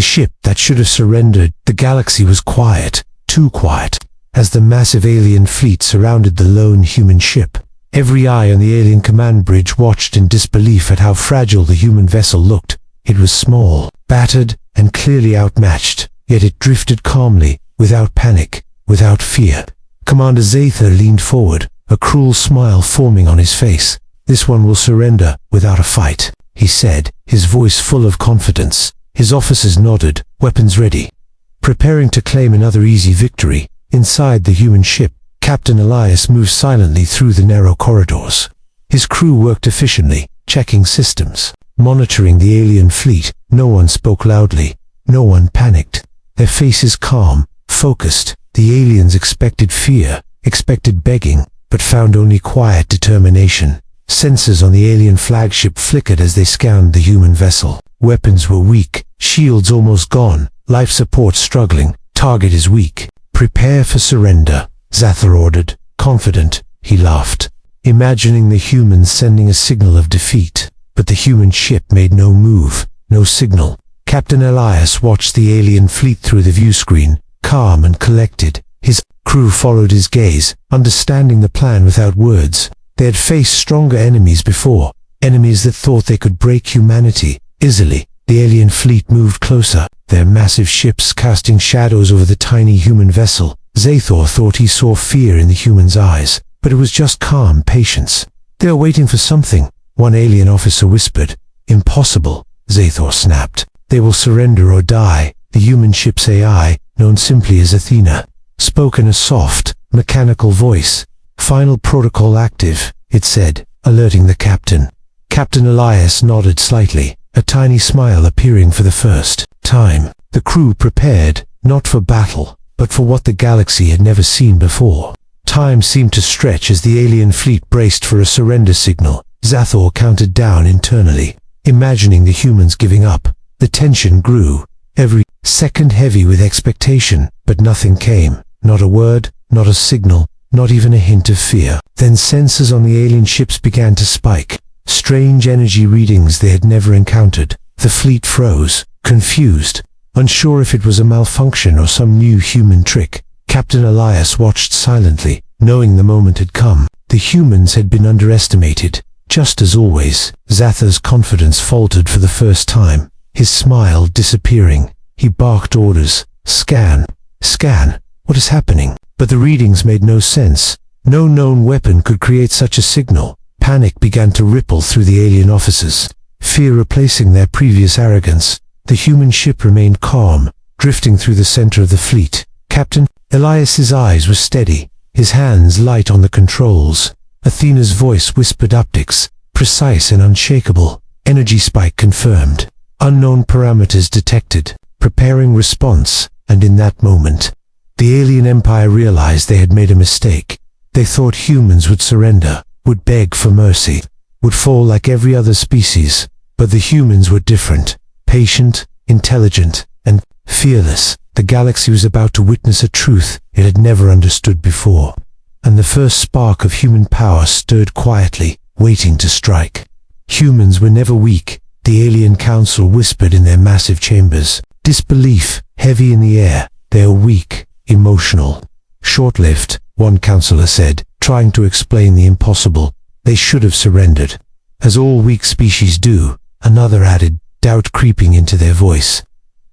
ship that should have surrendered, the galaxy was quiet, too quiet, as the massive alien fleet surrounded the lone human ship. Every eye on the alien command bridge watched in disbelief at how fragile the human vessel looked. It was small, battered, and clearly outmatched, yet it drifted calmly, without panic, without fear. Commander Zather leaned forward, a cruel smile forming on his face. "This one will surrender without a fight," he said, his voice full of confidence. His officers nodded, weapons ready, preparing to claim another easy victory. Inside the human ship, Captain Elias moved silently through the narrow corridors. His crew worked efficiently, checking systems, monitoring the alien fleet. No one spoke loudly, no one panicked. Their faces calm, focused. The aliens expected fear, expected begging, but found only quiet determination. Sensors on the alien flagship flickered as they scanned the human vessel. Weapons were weak, shields almost gone, life support struggling. "Target is weak. Prepare for surrender," Zather ordered. Confident, he laughed, imagining the humans sending a signal of defeat. But the human ship made no move, no signal. Captain Elias watched the alien fleet through the view screen, calm and collected. His crew followed his gaze, understanding the plan without words. They had faced stronger enemies before, enemies that thought they could break humanity easily. The alien fleet moved closer, their massive ships casting shadows over the tiny human vessel. Zather thought he saw fear in the humans' eyes, but it was just calm patience. "They are waiting for something," one alien officer whispered. "Impossible," Zather snapped. "They will surrender or die." The human ship's AI, known simply as Athena, spoke in a soft, mechanical voice. "Final protocol active," it said, alerting the captain. Captain Elias nodded slightly, a tiny smile appearing for the first time. The crew prepared, not for battle, but for what the galaxy had never seen before. Time seemed to stretch as the alien fleet braced for a surrender signal. Zather counted down internally, imagining the humans giving up. The tension grew, every second heavy with expectation, but nothing came. Not a word, not a signal, not even a hint of fear. Then sensors on the alien ships began to spike, strange energy readings they had never encountered. The fleet froze, confused, unsure if it was a malfunction or some new human trick. Captain Elias watched silently, knowing the moment had come. The humans had been underestimated. Just as always, Zather's confidence faltered for the first time, his smile disappearing. He barked orders. "Scan! Scan! What is happening?" But the readings made no sense. No known weapon could create such a signal. Panic began to ripple through the alien officers, fear replacing their previous arrogance. The human ship remained calm, drifting through the center of the fleet. Captain Elias's eyes were steady, his hands light on the controls. Athena's voice whispered optics, precise and unshakable. Energy spike confirmed. Unknown parameters detected. Preparing response. And in that moment, the alien empire realized they had made a mistake. They thought humans would surrender, would beg for mercy, would fall like every other species. But the humans were different. Patient, intelligent, and fearless. The galaxy was about to witness a truth it had never understood before. And the first spark of human power stirred quietly, waiting to strike. Humans were never weak, the alien council whispered in their massive chambers. Disbelief, heavy in the air. They are weak, emotional. Short-lived, one counselor said, trying to explain the impossible. They should have surrendered. As all weak species do, another added, doubt creeping into their voice.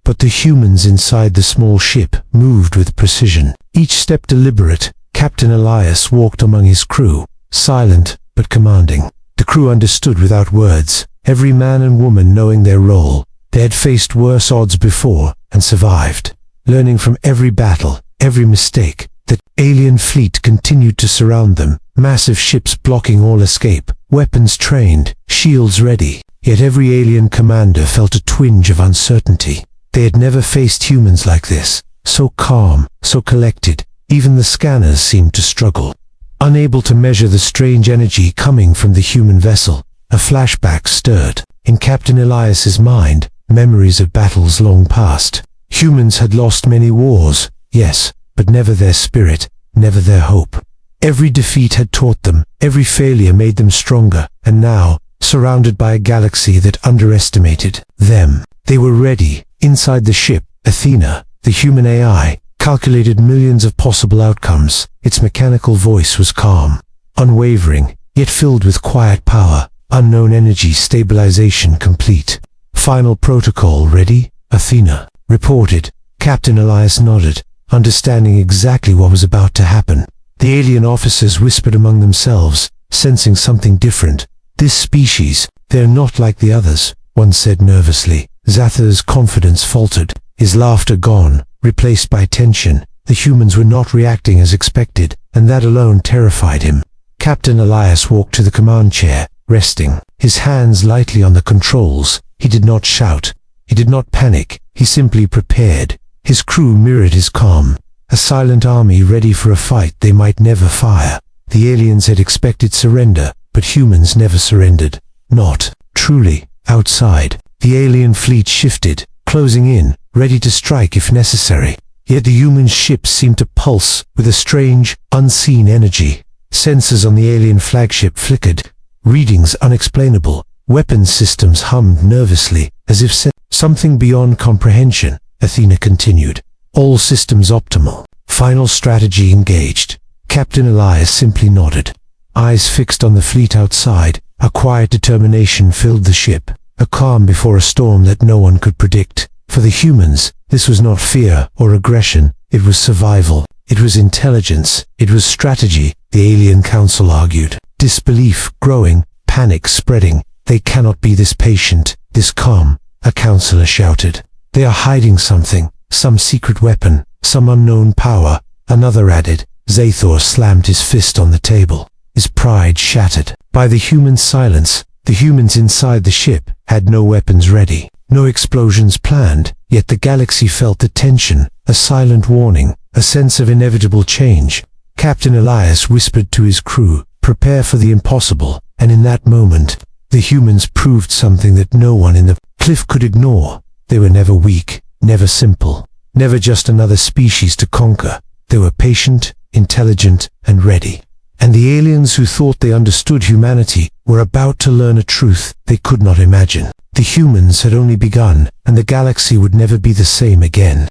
But the humans inside the small ship moved with precision, each step deliberate. Captain Elias walked among his crew, silent but commanding. The crew understood without words, every man and woman knowing their role. They had faced worse odds before and survived, learning from every battle, every mistake. The alien fleet continued to surround them, massive ships blocking all escape, weapons trained, shields ready. Yet every alien commander felt a twinge of uncertainty. They had never faced humans like this, so calm, so collected. Even the scanners seemed to struggle, unable to measure the strange energy coming from the human vessel. A flashback stirred. In Captain Elias's mind, memories of battles long past. Humans had lost many wars, yes, but never their spirit, never their hope. Every defeat had taught them, every failure made them stronger, and now, surrounded by a galaxy that underestimated them, they were ready, Inside the ship, Athena, the human AI, calculated millions of possible outcomes. Its mechanical voice was calm, unwavering, yet filled with quiet power. Unknown energy stabilization complete. Final protocol ready? Athena reported. Captain Elias nodded, understanding exactly what was about to happen. The alien officers whispered among themselves, sensing something different. This species, they're not like the others, one said nervously. Zathar's confidence faltered, his laughter gone, replaced by tension. The humans were not reacting as expected, and that alone terrified him. Captain Elias walked to the command chair, resting, his hands lightly on the controls. He did not shout. He did not panic. He simply prepared. His crew mirrored his calm. A silent army ready for a fight they might never fire. The aliens had expected surrender, but humans never surrendered. Not truly. Outside, the alien fleet shifted, closing in, ready to strike if necessary. Yet the human ships seemed to pulse with a strange, unseen energy. Sensors on the alien flagship flickered, readings unexplainable. Weapons systems hummed nervously, as if something beyond comprehension. Athena continued. All systems optimal. Final strategy engaged. Captain Elias simply nodded. Eyes fixed on the fleet outside, a quiet determination filled the ship. A calm before a storm that no one could predict. For the humans, this was not fear or aggression. It was survival. It was intelligence. It was strategy, the alien council argued. Disbelief growing, panic spreading. They cannot be this patient, this calm, a counselor shouted. They are hiding something, some secret weapon, some unknown power. Another added. Zathor slammed his fist on the table, his pride shattered. By the human silence, the humans inside the ship had no weapons ready, no explosions planned, yet the galaxy felt the tension, a silent warning, a sense of inevitable change. Captain Elias whispered to his crew, prepare for the impossible, and in that moment, the humans proved something that no one in the cliff could ignore. They were never weak, never simple, never just another species to conquer. They were patient, intelligent, and ready. And the aliens who thought they understood humanity were about to learn a truth they could not imagine. The humans had only begun, and the galaxy would never be the same again.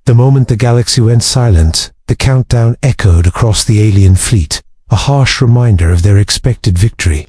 The moment the galaxy went silent, the countdown echoed across the alien fleet, a harsh reminder of their expected victory.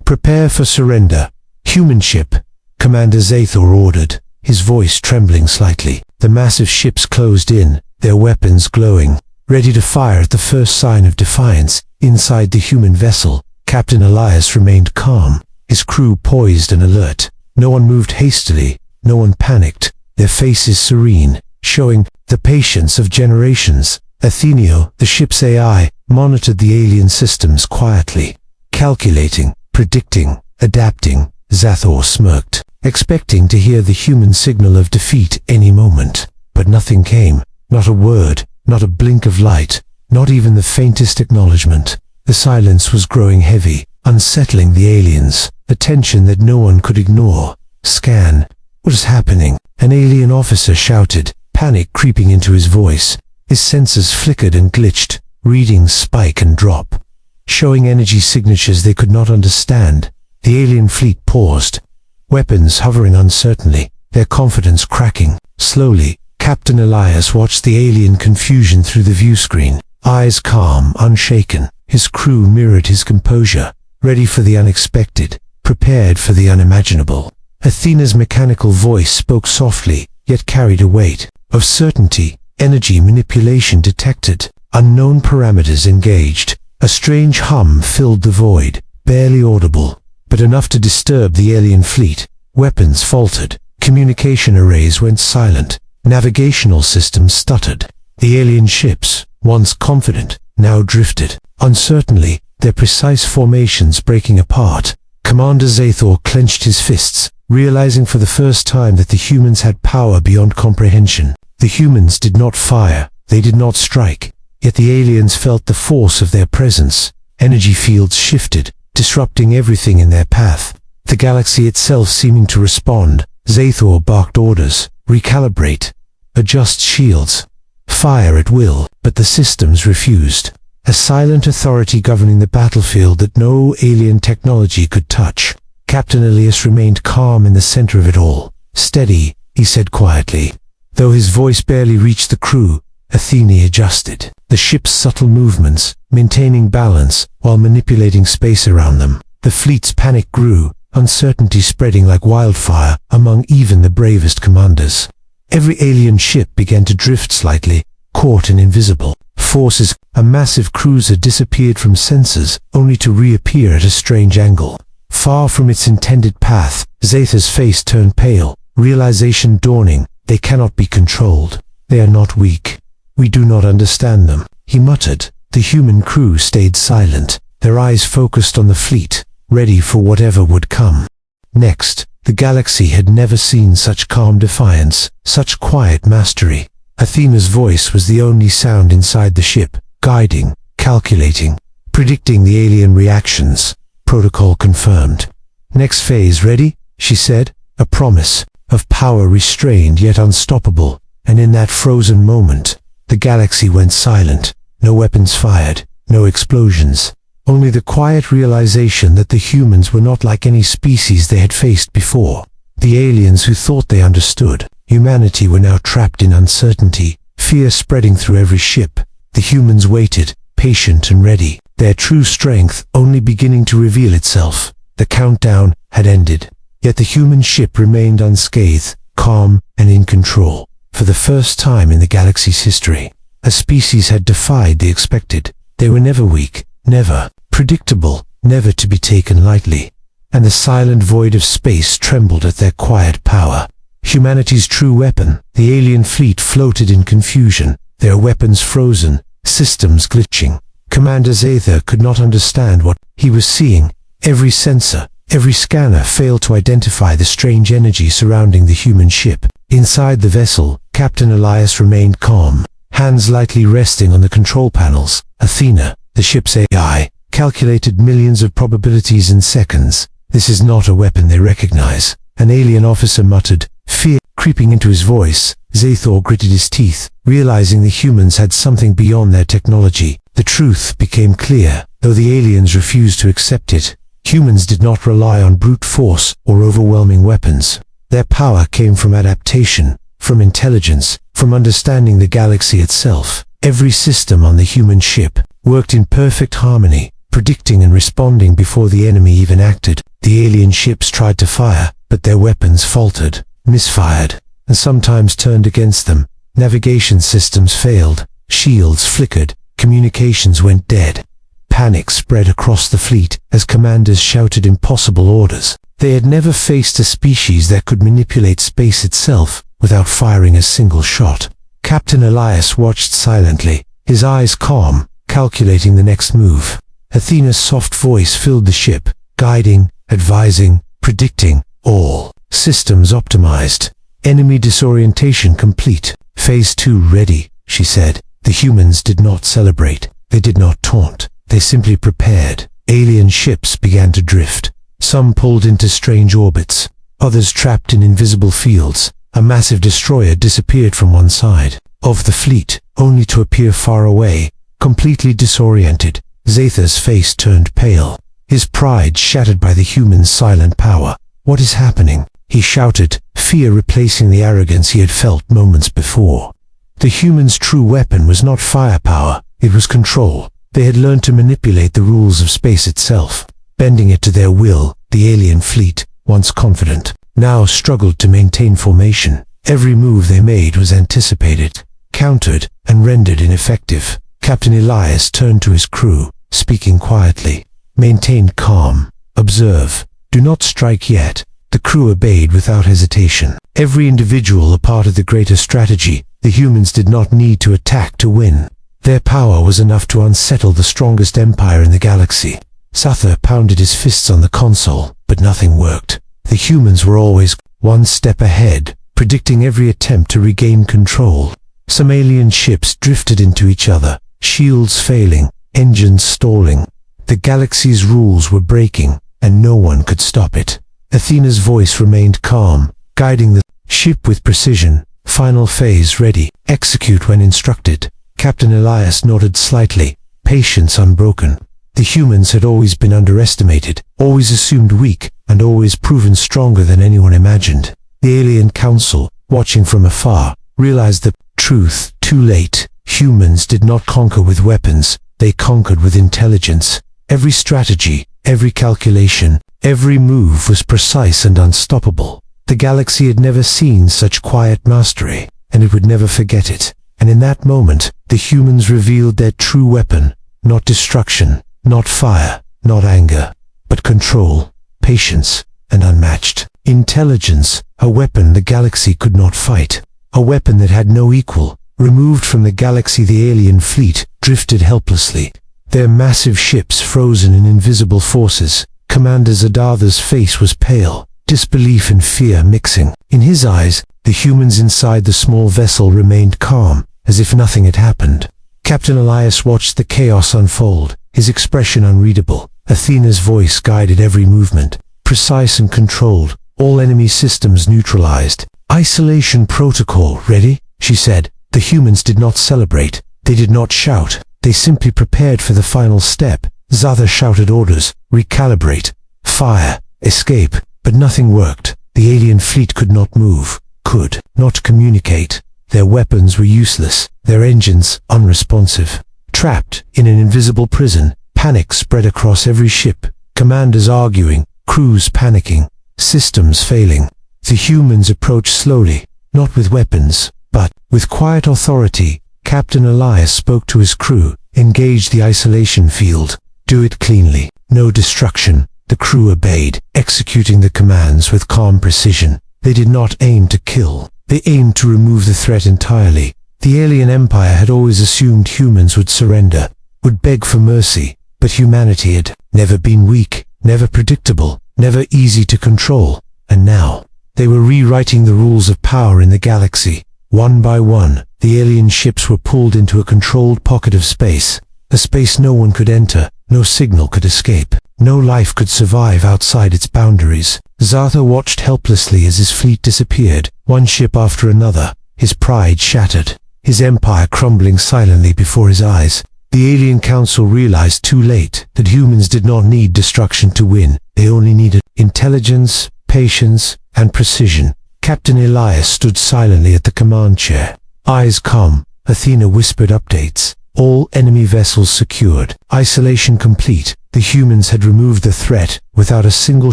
Prepare for surrender. Human ship, Commander Zathor ordered, his voice trembling slightly. The massive ships closed in, their weapons glowing, ready to fire at the first sign of defiance. Inside the human vessel, Captain Elias remained calm, his crew poised and alert. No one moved hastily, no one panicked, their faces serene, showing the patience of generations. Athenio, the ship's AI, monitored the alien systems quietly, calculating, predicting, adapting. Zathor smirked, expecting to hear the human signal of defeat any moment. But nothing came, not a word, not a blink of light, not even the faintest acknowledgement. The silence was growing heavy, unsettling the aliens, a tension that no one could ignore. Scan. What is happening? An alien officer shouted, panic creeping into his voice. His sensors flickered and glitched, readings spike and drop, showing energy signatures they could not understand. The alien fleet paused, weapons hovering uncertainly, their confidence cracking. Slowly, Captain Elias watched the alien confusion through the view screen, eyes calm, unshaken. His crew mirrored his composure, ready for the unexpected, prepared for the unimaginable. Athena's mechanical voice spoke softly, yet carried a weight of certainty. Energy manipulation detected, unknown parameters engaged. A strange hum filled the void, barely audible, but enough to disturb the alien fleet. Weapons faltered, communication arrays went silent, navigational systems stuttered. The alien ships, once confident, now drifted, uncertainly, their precise formations breaking apart. Commander Zathor clenched his fists, realizing for the first time that the humans had power beyond comprehension. The humans did not fire, they did not strike, yet the aliens felt the force of their presence. Energy fields shifted, disrupting everything in their path. The galaxy itself seeming to respond. Zathor barked orders, recalibrate, adjust shields, fire at will, but the systems refused. A silent authority governing the battlefield that no alien technology could touch. Captain Elias remained calm in the center of it all, steady, he said quietly. Though his voice barely reached the crew, Athena adjusted the ship's subtle movements, maintaining balance while manipulating space around them. The fleet's panic grew, uncertainty spreading like wildfire among even the bravest commanders. Every alien ship began to drift slightly, caught in invisible forces. A massive cruiser disappeared from sensors, only to reappear at a strange angle. Far from its intended path, Zatha's face turned pale, realization dawning. They cannot be controlled. They are not weak. We do not understand them, he muttered. The human crew stayed silent, their eyes focused on the fleet, ready for whatever would come. Next, the galaxy had never seen such calm defiance, such quiet mastery. Athena's voice was the only sound inside the ship, guiding, calculating, predicting the alien reactions. Protocol confirmed. Next phase ready, she said, a promise of power restrained yet unstoppable, and in that frozen moment, the galaxy went silent. No weapons fired, no explosions, only the quiet realization that the humans were not like any species they had faced before. The aliens who thought they understood humanity were now trapped in uncertainty, fear spreading through every ship. The humans waited, patient and ready, their true strength only beginning to reveal itself. The countdown had ended, yet the human ship remained unscathed, calm and in control. For the first time in the galaxy's history, a species had defied the expected. They were never weak, never predictable, never to be taken lightly. And the silent void of space trembled at their quiet power. Humanity's true weapon, the alien fleet floated in confusion, their weapons frozen, systems glitching. Commander Zatha could not understand what he was seeing. Every sensor, every scanner failed to identify the strange energy surrounding the human ship. Inside the vessel, Captain Elias remained calm, hands lightly resting on the control panels. Athena, the ship's AI, calculated millions of probabilities in seconds. This is not a weapon they recognize, an alien officer muttered, fear creeping into his voice. Zathor gritted his teeth, realizing the humans had something beyond their technology. The truth became clear, though the aliens refused to accept it. Humans did not rely on brute force or overwhelming weapons. Their power came from adaptation, from intelligence, from understanding the galaxy itself. Every system on the human ship worked in perfect harmony, predicting and responding before the enemy even acted. The alien ships tried to fire, but their weapons faltered, misfired, and sometimes turned against them. Navigation systems failed, shields flickered, communications went dead. Panic spread across the fleet as commanders shouted impossible orders. They had never faced a species that could manipulate space itself without firing a single shot. Captain Elias watched silently, his eyes calm, calculating the next move. Athena's soft voice filled the ship, guiding, advising, predicting, all systems optimized. Enemy disorientation complete. Phase 2 ready, she said. The humans did not celebrate. They did not taunt. They simply prepared. Alien ships began to drift. Some pulled into strange orbits, others trapped in invisible fields. A massive destroyer disappeared from one side of the fleet, only to appear far away, completely disoriented. Zatha's face turned pale, his pride shattered by the humans' silent power. What is happening? He shouted, fear replacing the arrogance he had felt moments before. The humans' true weapon was not firepower, it was control. They had learned to manipulate the rules of space itself, bending it to their will. The alien fleet, once confident, now struggled to maintain formation. Every move they made was anticipated, countered, and rendered ineffective. Captain Elias turned to his crew, speaking quietly. Maintain calm. Observe. Do not strike yet. The crew obeyed without hesitation. Every individual a part of the greater strategy. The humans did not need to attack to win. Their power was enough to unsettle the strongest empire in the galaxy. Zatha pounded his fists on the console, but nothing worked. The humans were always one step ahead, predicting every attempt to regain control. Some alien ships drifted into each other, shields failing, engines stalling. The galaxy's rules were breaking, and no one could stop it. Athena's voice remained calm, guiding the ship with precision. Final phase ready. Execute when instructed. Captain Elias nodded slightly, patience unbroken. The humans had always been underestimated, always assumed weak, and always proven stronger than anyone imagined. The alien council, watching from afar, realized the truth too late. Humans did not conquer with weapons, they conquered with intelligence. Every strategy, every calculation, every move was precise and unstoppable. The galaxy had never seen such quiet mastery, and it would never forget it. And in that moment, the humans revealed their true weapon, not destruction, not fire, not anger, but control, patience, and unmatched intelligence, a weapon the galaxy could not fight, a weapon that had no equal. Removed from the galaxy, the alien fleet drifted helplessly, their massive ships frozen in invisible forces. Commander Zadatha's face was pale, disbelief and fear mixing. In his eyes, the humans inside the small vessel remained calm, as if nothing had happened. Captain Elias watched the chaos unfold, his expression unreadable. Athena's voice guided every movement, precise and controlled, all enemy systems neutralized. "Isolation protocol ready?" she said. The humans did not celebrate, they did not shout, they simply prepared for the final step. Zadatha shouted orders, recalibrate, fire, escape, but nothing worked. The alien fleet could not move, could not communicate. Their weapons were useless, their engines unresponsive. Trapped in an invisible prison, panic spread across every ship, commanders arguing, crews panicking, systems failing. The humans approached slowly, not with weapons, but with quiet authority. Captain Elias spoke to his crew, engage the isolation field, do it cleanly, no destruction. The crew obeyed, executing the commands with calm precision. They did not aim to kill, they aimed to remove the threat entirely. The alien empire had always assumed humans would surrender, would beg for mercy, but humanity had never been weak, never predictable, never easy to control. And now, they were rewriting the rules of power in the galaxy. One by one, the alien ships were pulled into a controlled pocket of space, a space no one could enter, no signal could escape, no life could survive outside its boundaries. Zadatha watched helplessly as his fleet disappeared, one ship after another, his pride shattered, his empire crumbling silently before his eyes. The alien council realized too late that humans did not need destruction to win, they only needed intelligence, patience, and precision. Captain Elias stood silently at the command chair, eyes calm. Athena whispered updates. All enemy vessels secured, isolation complete. The humans had removed the threat without a single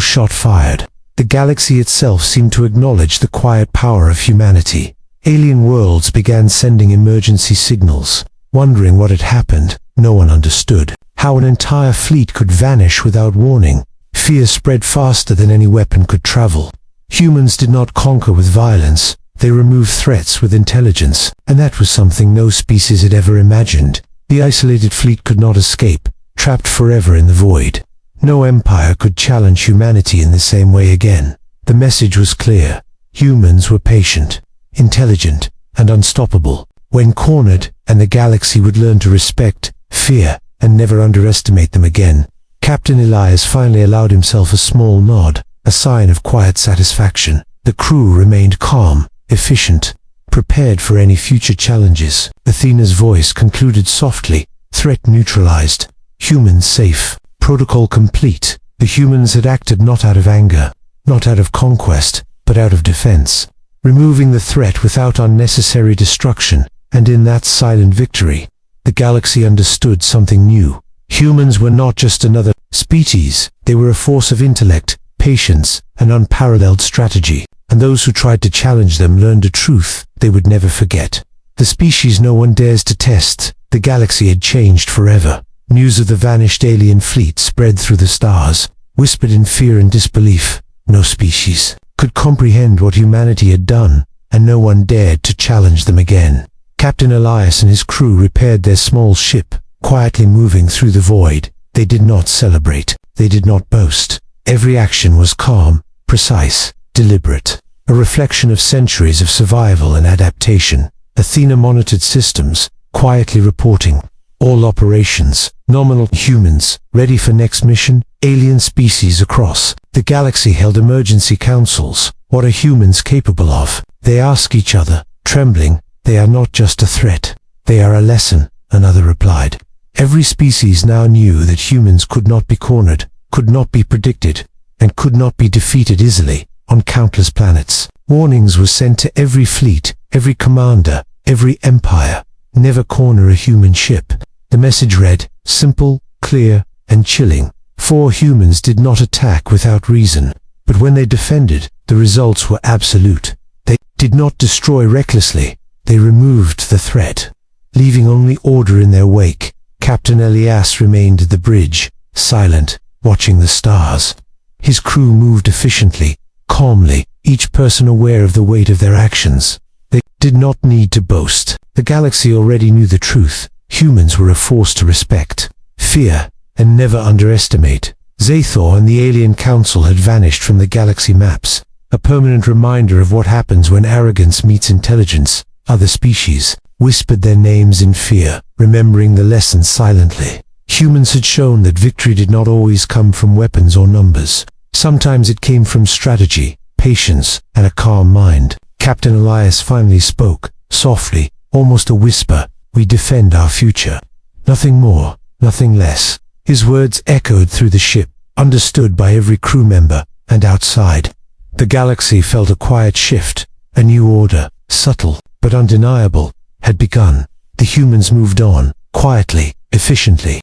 shot fired. The galaxy itself seemed to acknowledge the quiet power of humanity. Alien worlds began sending emergency signals, wondering what had happened. No one understood how an entire fleet could vanish without warning. Fear spread faster than any weapon could travel. Humans did not conquer with violence, they removed threats with intelligence, and that was something no species had ever imagined. The isolated fleet could not escape, trapped forever in the void. No empire could challenge humanity in the same way again. The message was clear. Humans were patient, intelligent, and unstoppable. When cornered, and the galaxy would learn to respect, fear, and never underestimate them again. Captain Elias finally allowed himself a small nod, a sign of quiet satisfaction. The crew remained calm, efficient, prepared for any future challenges. Athena's voice concluded softly, threat neutralized, humans safe, protocol complete. The humans had acted not out of anger, not out of conquest, but out of defense, removing the threat without unnecessary destruction. And in that silent victory, the galaxy understood something new. Humans were not just another species, they were a force of intellect, patience, and unparalleled strategy, and those who tried to challenge them learned a truth they would never forget. The species no one dares to test. The galaxy had changed forever. News of the vanished alien fleet spread through the stars, whispered in fear and disbelief. No species could comprehend what humanity had done, and no one dared to challenge them again. Captain Elias and his crew repaired their small ship, quietly moving through the void. They did not celebrate, they did not boast. Every action was calm, precise, deliberate, a reflection of centuries of survival and adaptation. Athena monitored systems, quietly reporting all operations, nominal humans, ready for next mission, alien species across. The galaxy held emergency councils. What are humans capable of? They ask each other, trembling. They are not just a threat, they are a lesson, another replied. Every species now knew that humans could not be cornered, could not be predicted, and could not be defeated easily. on countless planets. Warnings were sent to every fleet, every commander, every empire. Never corner a human ship. The message read, simple, clear, and chilling. 4 humans did not attack without reason, but when they defended, the results were absolute. They did not destroy recklessly. They removed the threat, leaving only order in their wake. Captain Elias remained at the bridge, silent, watching the stars. His crew moved efficiently, calmly, each person aware of the weight of their actions. They did not need to boast. The galaxy already knew the truth. Humans were a force to respect, fear, and never underestimate. Zathor and the Alien Council had vanished from the galaxy maps, a permanent reminder of what happens when arrogance meets intelligence. Other species whispered their names in fear, remembering the lesson silently. Humans had shown that victory did not always come from weapons or numbers. Sometimes it came from strategy, patience, and a calm mind. Captain Elias finally spoke, softly, almost a whisper. We defend our future. Nothing more, nothing less. His words echoed through the ship, understood by every crew member, and outside. The galaxy felt a quiet shift. A new order, subtle but undeniable, had begun. The humans moved on, quietly, efficiently.